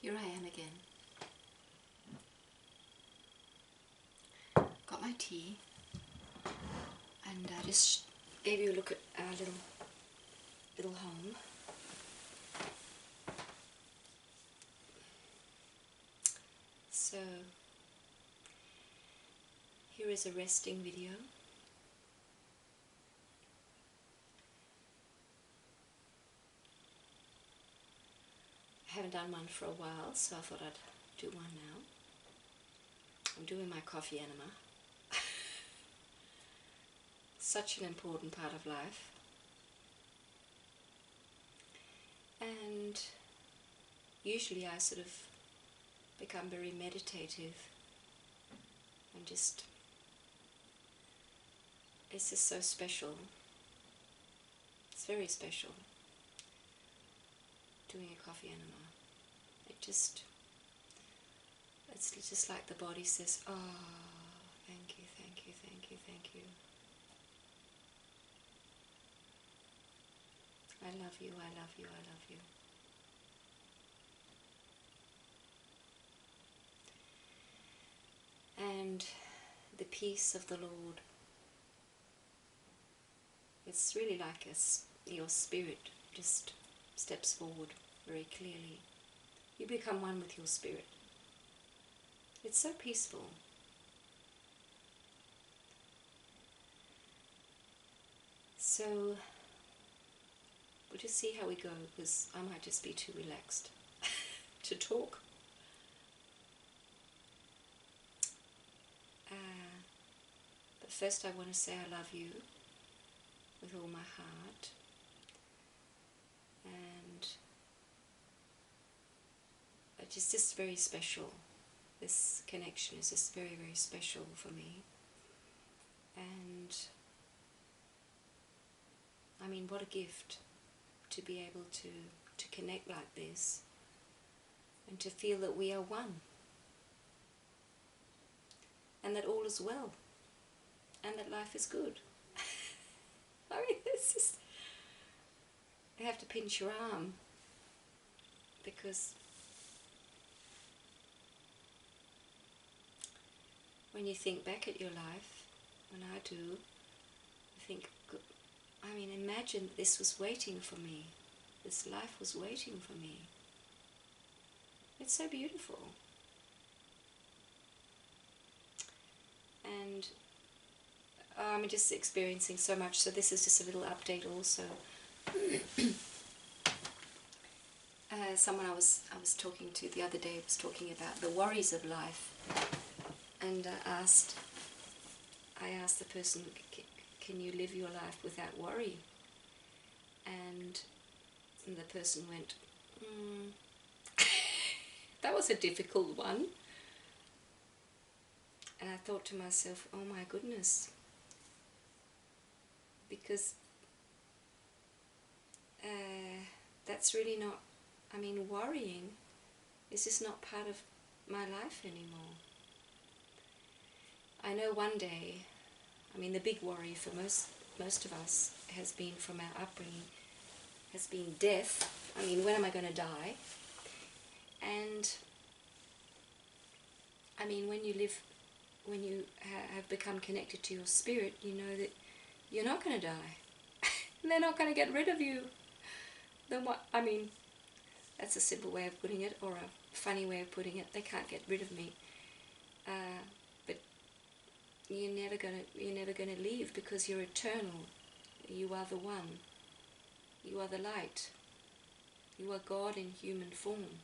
Here I am again. Got my tea, and I just gave you a look at our little home. So here is a resting video. I haven't done one for a while, so I thought I'd do one now. I'm doing my coffee enema. Such an important part of life. And usually I sort of become very meditative and just, it's just so special. It's very special doing a coffee enema. It's just like the body says, oh, thank you, thank you, thank you, thank you. I love you, I love you, I love you. And the peace of the Lord, it's really like your spirit just steps forward very clearly. You become one with your spirit. It's so peaceful. So we'll just see how we go, because I might just be too relaxed to talk. But first I want to say I love you with all my heart. And it's just very special. This connection is just very, very special for me. And I mean, what a gift to be able to connect like this and to feel that we are one and that all is well and that life is good. I mean, it's just, you have to pinch your arm, because when you think back at your life, when I do, I think, I mean, imagine this was waiting for me. This life was waiting for me. It's so beautiful. And I'm just experiencing so much, so this is just a little update also. Someone I was talking to the other day was talking about the worries of life, and I asked the person, can you live your life without worry? And the person went, that was a difficult one. And I thought to myself, oh my goodness, because that's really not, I mean, worrying is just not part of my life anymore. I know one day, I mean, the big worry for most of us has been from our upbringing, has been death. I mean, when am I going to die? And I mean, when you have become connected to your spirit, you know that you're not going to die. They're not going to get rid of you. Then what? I mean, that's a simple way of putting it, or a funny way of putting it. They can't get rid of me. But you're never gonna leave, because you're eternal. You are the one. You are the light. You are God in human form.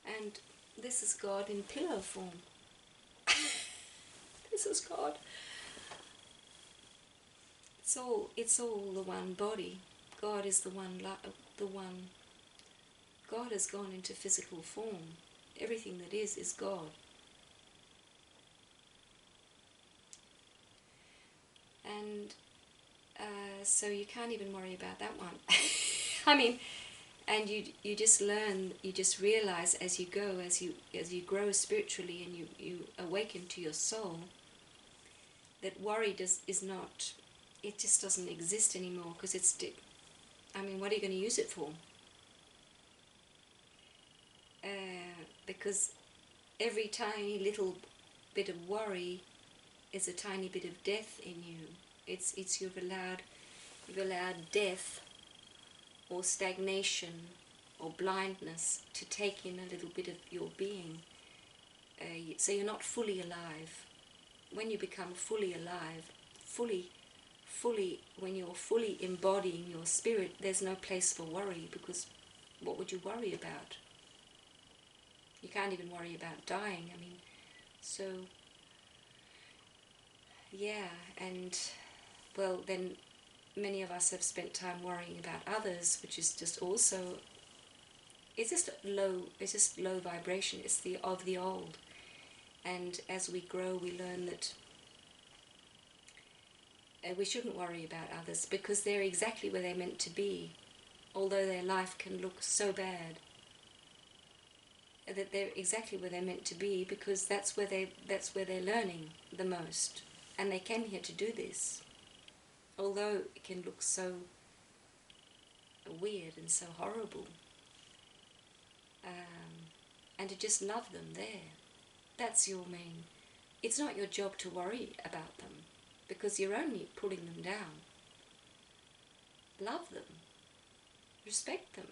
And this is God in pillar form. This is God. It's all the one body. God is the one. God has gone into physical form. Everything that is God. And so you can't even worry about that one. I mean, and you just learn, you just realize as you go, as you grow spiritually, and you awaken to your soul, that worry is not, it just doesn't exist anymore, because I mean, what are you going to use it for? because every tiny little bit of worry is a tiny bit of death in you. It's you've allowed death or stagnation or blindness to take in a little bit of your being. So you're not fully alive. When you become fully alive, when you're fully embodying your spirit, there's no place for worry, because what would you worry about? You can't even worry about dying. I mean, so, yeah, and, well, then many of us have spent time worrying about others, which is just also, it's just low vibration. It's of the old. And as we grow, we learn that we shouldn't worry about others, because they're exactly where they're meant to be, although their life can look so bad. That they're exactly where they're meant to be, because that's where they're learning the most, and they came here to do this. Although it can look so weird and so horrible, and to just love them there. That's your main. It's not your job to worry about them, because you're only pulling them down. Love them. Respect them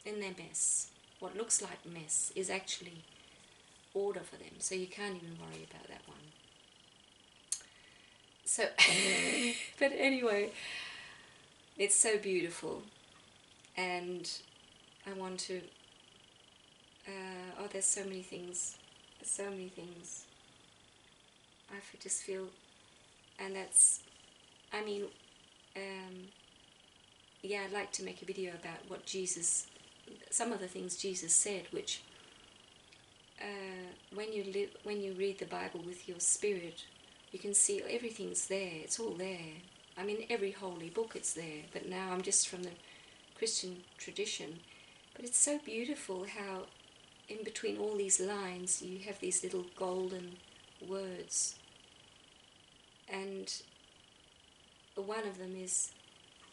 in their mess. What looks like mess is actually order for them, so you can't even worry about that one. So, but anyway, it's so beautiful, and I want to, there's so many things, I just feel, and that's, I mean, yeah, I'd like to make a video about what some of the things Jesus said, which, when you read the Bible with your spirit, you can see everything's there, it's all there. I mean, every holy book it's there, but now I'm just from the Christian tradition. But it's so beautiful how in between all these lines you have these little golden words. And one of them is,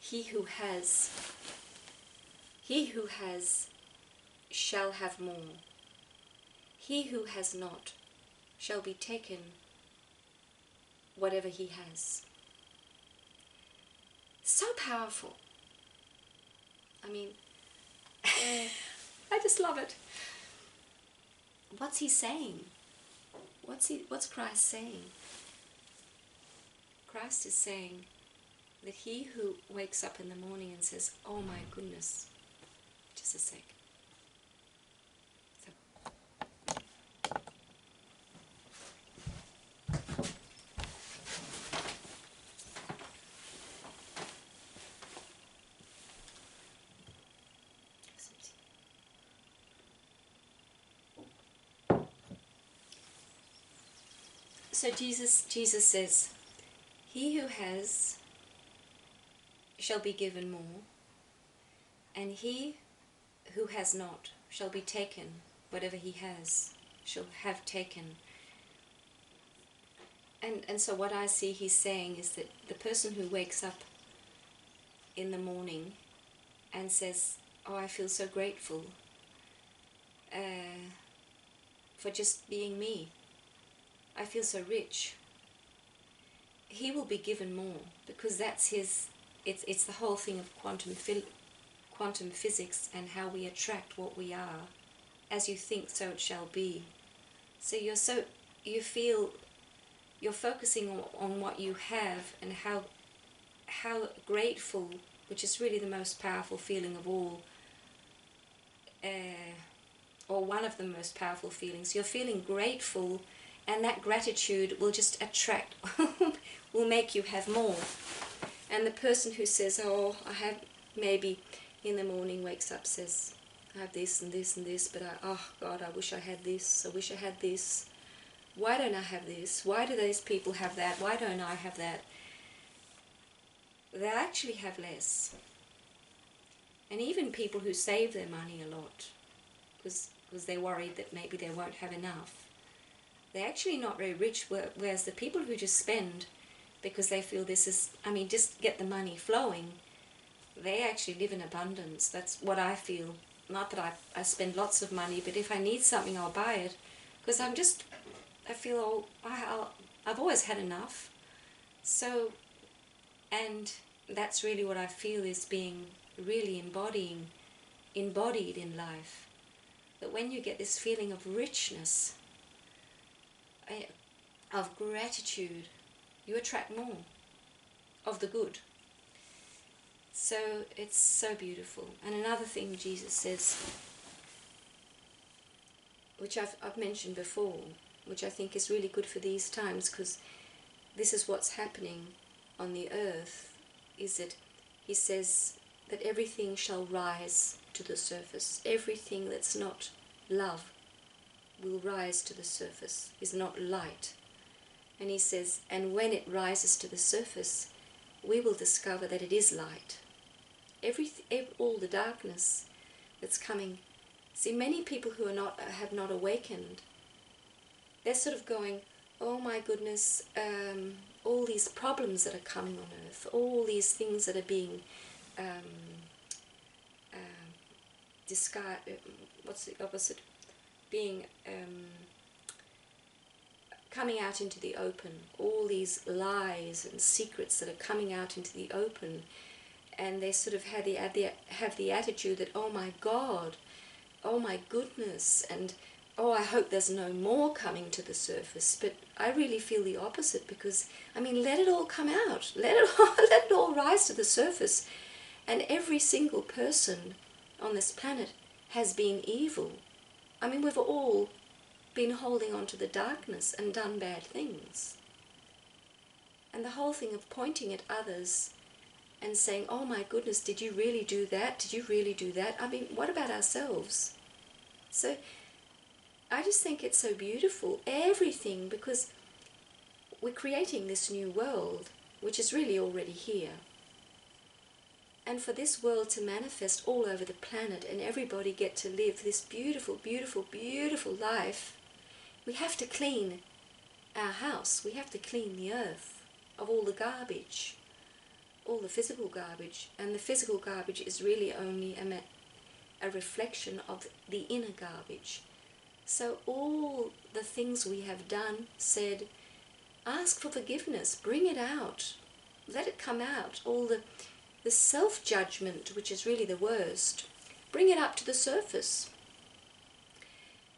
he who has shall have more. He who has not shall be taken whatever he has. So powerful. I mean, I just love it. What's he saying? What's Christ saying? Christ is saying that he who wakes up in the morning and says, oh my goodness, just a sec. So Jesus says, he who has shall be given more, and he who has not shall be taken whatever he has, shall have taken. And so what I see he's saying is that the person who wakes up in the morning and says, oh, I feel so grateful for just being me, I feel so rich, he will be given more, because that's his, it's the whole thing of quantum physics and how we attract what we are. As you think, so it shall be. So you feel, you're focusing on what you have and how grateful, which is really the most powerful feeling of all, or one of the most powerful feelings. You're feeling grateful, and that gratitude will just attract, will make you have more. And the person who says, oh, I have, maybe in the morning wakes up, says, I have this and this and this, but oh God, I wish I had this, I wish I had this. Why don't I have this? Why do those people have that? Why don't I have that? They actually have less. And even people who save their money a lot, because they're worried that maybe they won't have enough, they're actually not very rich, whereas the people who just spend because they feel this is, I mean, just get the money flowing, they actually live in abundance. That's what I feel. not that I spend lots of money, but if I need something, I'll buy it. Because I feel, I've always had enough. So, and that's really what I feel is being really embodied in life. That when you get this feeling of richness, of gratitude, you attract more of the good. So it's so beautiful. And another thing Jesus says, which I've mentioned before, which I think is really good for these times, because this is what's happening on the earth, is that he says that everything shall rise to the surface. Everything that's not love will rise to the surface, is not light. And he says, and when it rises to the surface, we will discover that it is light. All the darkness that's coming. See, many people who have not awakened, they're sort of going, oh my goodness, all these problems that are coming on earth, all these things that are being what's the opposite? Being coming out into the open, all these lies and secrets that are coming out into the open, and they sort of have the attitude that, oh my God, oh my goodness, and oh, I hope there's no more coming to the surface. But I really feel the opposite, because I mean, let it all come out, let it all rise to the surface. And every single person on this planet has been evil. I mean, we've all been holding on to the darkness and done bad things. And the whole thing of pointing at others and saying, oh my goodness, did you really do that? Did you really do that? I mean, what about ourselves? So I just think it's so beautiful, everything, because we're creating this new world, which is really already here. And for this world to manifest all over the planet and everybody get to live this beautiful, beautiful, beautiful life, we have to clean our house. We have to clean the earth of all the garbage, all the physical garbage. And the physical garbage is really only a reflection of the inner garbage. So all the things we have done, said, ask for forgiveness, bring it out, let it come out. All the self-judgment, which is really the worst, bring it up to the surface.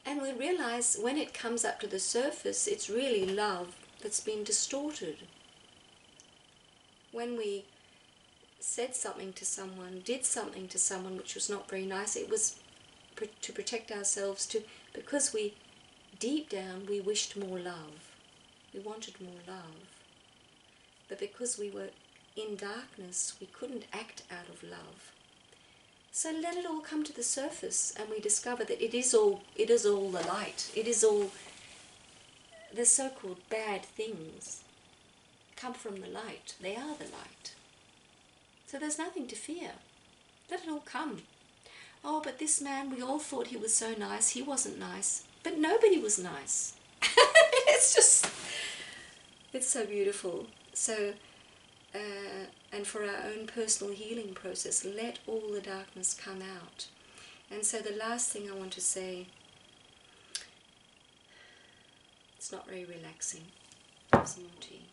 And we realize when it comes up to the surface, it's really love that's been distorted. When we said something to someone, did something to someone which was not very nice, it was to protect ourselves, because we, deep down, we wished more love. We wanted more love. But because we were in darkness, we couldn't act out of love. So let it all come to the surface, and we discover that it is all the light. It is all the so-called bad things come from the light. They are the light. So there's nothing to fear. Let it all come. Oh, but this man, we all thought he was so nice. He wasn't nice. But nobody was nice. It's so beautiful. So, and for our own personal healing process, let all the darkness come out. And so the last thing I want to say, it's not very relaxing. Have some more tea.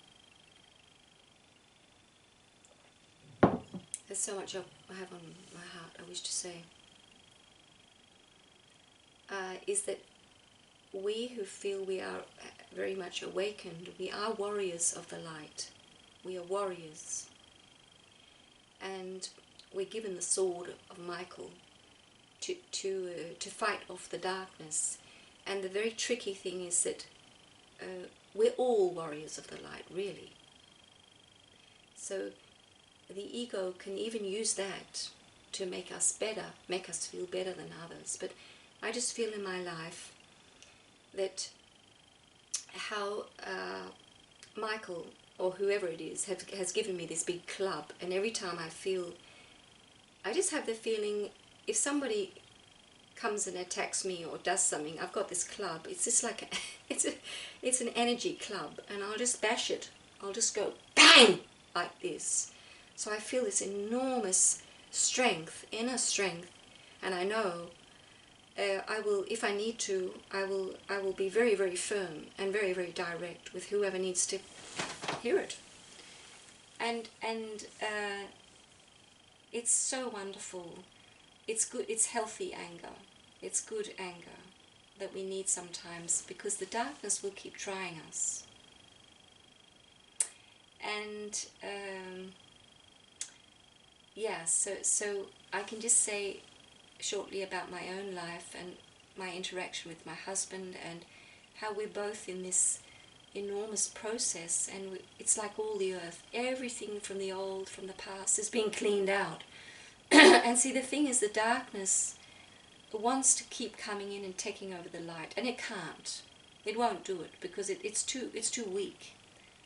There's so much I have on my heart I wish to say. Is that we who feel we are very much awakened, we are warriors of the light. We are warriors. And we're given the sword of Michael to fight off the darkness. And the very tricky thing is that we're all warriors of the light, really. So the ego can even use that to make us better, make us feel better than others. But I just feel in my life that how Michael, or whoever it is, has given me this big club, and every time I just have the feeling, if somebody comes and attacks me or does something, I've got this club. It's just like it's an energy club, and I'll just bash it. I'll just go bang like this. So I feel this enormous strength, inner strength, And I know I will, if I need to, I will be very, very firm and very, very direct with whoever needs to hear it. And it's so wonderful. It's good. It's healthy anger. It's good anger that we need sometimes, because the darkness will keep trying us. And yeah, so I can just say shortly about my own life and my interaction with my husband, and how we're both in this enormous process, and it's like all the earth, everything from the old, from the past, is being cleaned out. And see, the thing is, the darkness wants to keep coming in and taking over the light, and it can't. It won't do it, because it's too weak.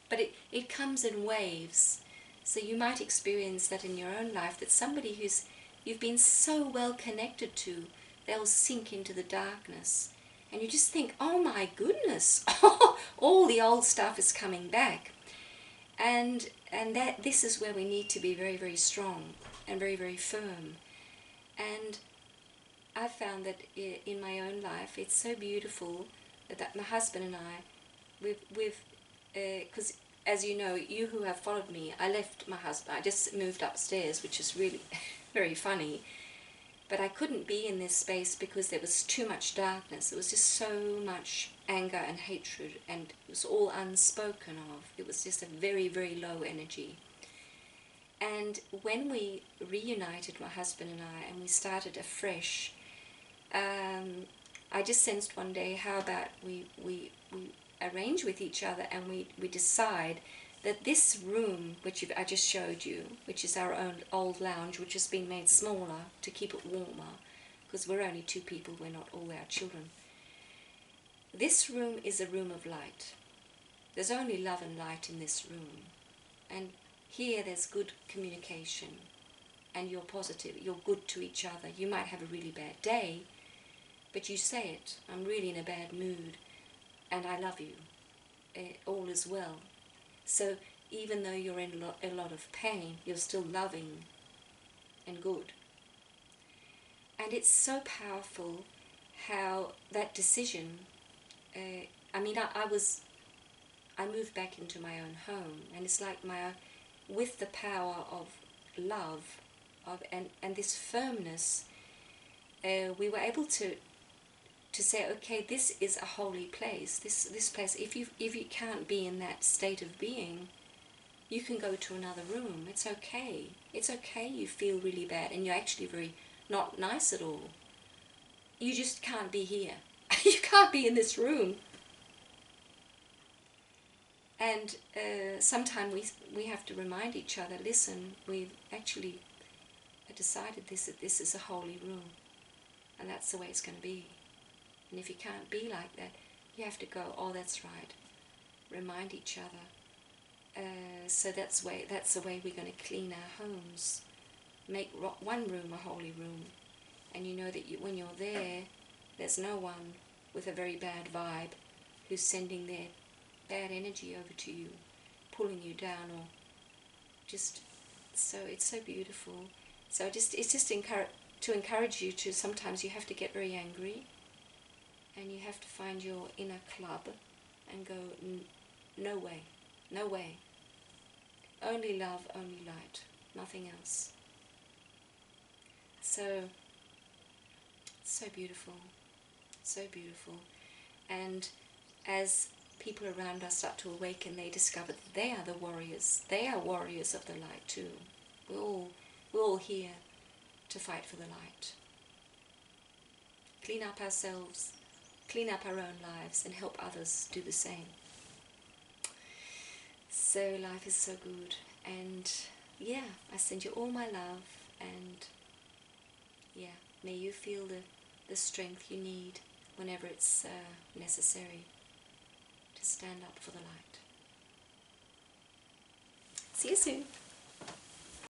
But it comes in waves. So you might experience that in your own life, that somebody who's you've been so well connected to, they'll sink into the darkness. And you just think, oh my goodness, all the old stuff is coming back. And that this is where we need to be very, very strong and very, very firm. And I found that in my own life, it's so beautiful that my husband and I, because as you know, you who have followed me, I left my husband, I just moved upstairs, which is really very funny. But I couldn't be in this space because there was too much darkness. There was just so much anger and hatred, and it was all unspoken of. It was just a very, very low energy. And when we reunited, my husband and we started afresh, I just sensed one day, how about we arrange with each other, and we decide that this room, which I just showed you, which is our own old lounge, which has been made smaller to keep it warmer, because we're only 2 people, we're not all our children. This room is a room of light. There's only love and light in this room. And here there's good communication, and you're positive, you're good to each other. You might have a really bad day, but you say it, I'm really in a bad mood, and I love you. All is well. So even though you're in a lot of pain, you're still loving and good. And it's so powerful how that decision, I moved back into my own home, and it's like with the power of love, and this firmness, we were able to say, okay, this is a holy place. This place, if you can't be in that state of being, you can go to another room. It's okay. It's okay. You feel really bad, and you're actually very not nice at all. You just can't be here. You can't be in this room. And sometimes we have to remind each other, listen, we've actually decided that this is a holy room, and that's the way it's going to be. And if you can't be like that, you have to go, oh, that's right. Remind each other. So that's the way we're going to clean our homes. Make one room a holy room. And you know that when you're there, there's no one with a very bad vibe who's sending their bad energy over to you, pulling you down, or just, so it's so beautiful. So it's just to encourage you to, sometimes you have to get very angry, and you have to find your inner club and go, no way, no way. Only love, only light, nothing else. So beautiful, so beautiful. And as people around us start to awaken, they discover that they are the warriors. They are warriors of the light too. We're all here to fight for the light. Clean up ourselves, clean up our own lives, and help others do the same. So life is so good, and yeah, I send you all my love, and yeah, may you feel the strength you need whenever it's necessary to stand up for the light. See you soon.